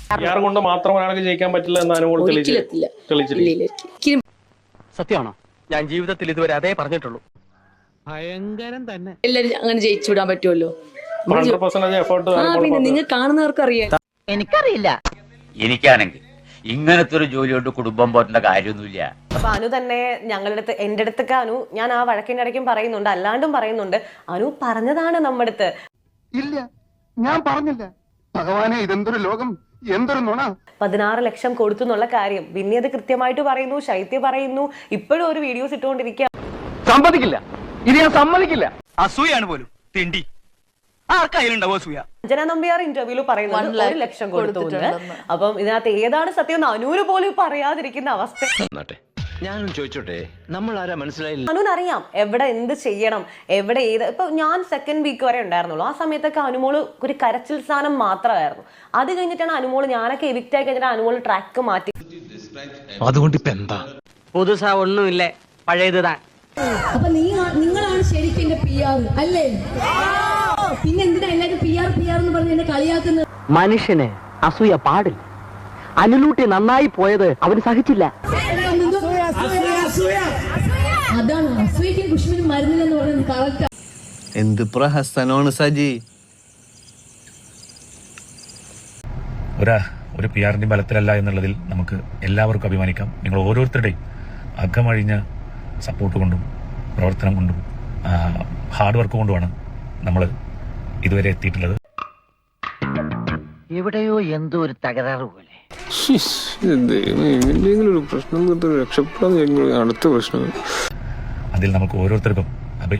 PR കൊണ്ട് മാത്രം ഒരാൾക്ക് ജയിക്കാൻ പറ്റില്ല എന്ന് അനുമോൾ തെളിയിച്ചില്ല. സത്യമാണോ? ഞാൻ ജീവിതത്തിൽ ഇതുവരെ അതേ പറഞ്ഞിട്ടുള്ളൂ. ഭയങ്കരം തന്നെ. എല്ലാരും അങ്ങനെ ജയിച്ചു വിടാൻ പറ്റുമല്ലോ. 100% എഫേർട്ട്. പിന്നെ നിങ്ങൾ കാണുന്നവർക്ക് അറിയാം. എനിക്കറിയില്ല. എനിക്കാണെങ്കിൽ ഇങ്ങനത്തെ ഒരു ജോലി കൊണ്ട് കുടുംബം പോറ്റേണ്ട കാര്യമൊന്നുമില്ല. അപ്പൊ അനു തന്നെ എന്റെ അടുത്തൊക്കെ അനു, ഞാൻ ആ വഴക്കിന്റെ ഇടയ്ക്കും പറയുന്നുണ്ട്, അല്ലാണ്ടും പറയുന്നുണ്ട്, അനു പറഞ്ഞതാണ് നമ്മുടെ അടുത്ത്. ഇല്ല, ഞാൻ പറഞ്ഞില്ല. ഭഗവാനെ, ഇതെന്തൊരു ലോകം, എന്തൊരു നുണ. 16 ലക്ഷം കൊടുത്തു എന്നുള്ള കാര്യം പിന്നെ അത് കൃത്യമായിട്ട് പറയുന്നു. ശൈത്യ പറയുന്നു, ഇപ്പോഴും ഒരു വീഡിയോസ് ഇട്ടുകൊണ്ടിരിക്കുക. സമ്മതിക്കില്ല, ഇത് ഞാൻ സമ്മതിക്കില്ല. അസൂയാണ് പോലും തിണ്ടി. ആർക്കായാലുണ്ടാവോ അസൂയ? അഞ്ജന നമ്പ്യാർ ഇന്റർവ്യൂല് പറയുന്നത് 1 ലക്ഷം കൊടുത്തു. അപ്പം ഇതിനകത്ത് ഏതാണ് സത്യം എന്ന് അനുവിന് പോലും പറയാതിരിക്കുന്ന അവസ്ഥ. ഞാനും ചോദിച്ചോട്ടെ, നമ്മൾ ആരാ മനസ്സിലായില്ല. അനുവിന് അറിയാം എവിടെ എന്ത് ചെയ്യണം, എവിടെ ഏത്. ഇപ്പൊ ഞാൻ സെക്കൻഡ് വീക്ക് വരെ ഉണ്ടായിരുന്നുള്ളൂ. ആ സമയത്തൊക്കെ അനുമോള് ഒരു കരച്ചിൽ സ്ഥാനം മാത്രമായിരുന്നു. അത് കഴിഞ്ഞിട്ടാണ് അനുമോള്, ഞാനൊക്കെ എവിക്റ്റ് ആയി കഴിഞ്ഞിട്ട് അനുമോള് ട്രാക്ക് മാറ്റി. അതുകൊണ്ട് ഇപ്പൊ എന്താ പുതുസാ ഒന്നുമില്ലേ, പഴയതുതാ. അപ്പൊ നിങ്ങളാണ് ശരിക്കും എന്റെ PR അല്ലേ? പിന്നെ എന്തിനാ എല്ലാരും PR എന്ന് പറഞ്ഞ് എന്നെ കളിയാക്കുന്നത്? മനുഷ്യന് അസൂയ പാടില്ല. അനുലൂട്ടി നന്നായി പോയത് അവന് സഹിച്ചില്ല. അതാണ് അസൂയക്കും കുഷ്മിനും മരുന്നില്ലെന്ന് പറയുന്നത് കറക്റ്റ്. എന്ത് പ്രഹസനമാണ് സജി. ഒരു PR ബലത്തിലല്ല എന്നുള്ളതിൽ നമുക്ക് എല്ലാവർക്കും അഭിമാനിക്കാം. നിങ്ങൾ ഓരോരുത്തരുടെയും അകമഴിഞ്ഞ സപ്പോർട്ട് കൊണ്ടും പ്രവർത്തനം കൊണ്ടും ഹാർഡ് വർക്ക് കൊണ്ടുമാണ് നമ്മൾ ഇതുവരെ എത്തിയിട്ടുള്ളത്. എവിടെയോ എന്തോ ഒരു തകരാറ് പോലെ. എന്തെങ്കിലും പ്രശ്നം രക്ഷപ്പെടാൻ അടുത്ത പ്രശ്നം. അതിൽ നമുക്ക് ഓരോരുത്തർക്കും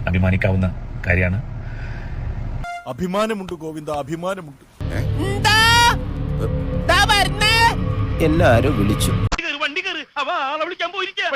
അഭിമാനിക്കാവുന്ന കാര്യമാണ്. അഭിമാനമുണ്ട് ഗോവിന്ദ, അഭിമാനമുണ്ട്. എല്ലാരും വിളിച്ചു. വണ്ടി കയറി, അവ ആളെ വിളിക്കാൻ പോയിരിക്കുക.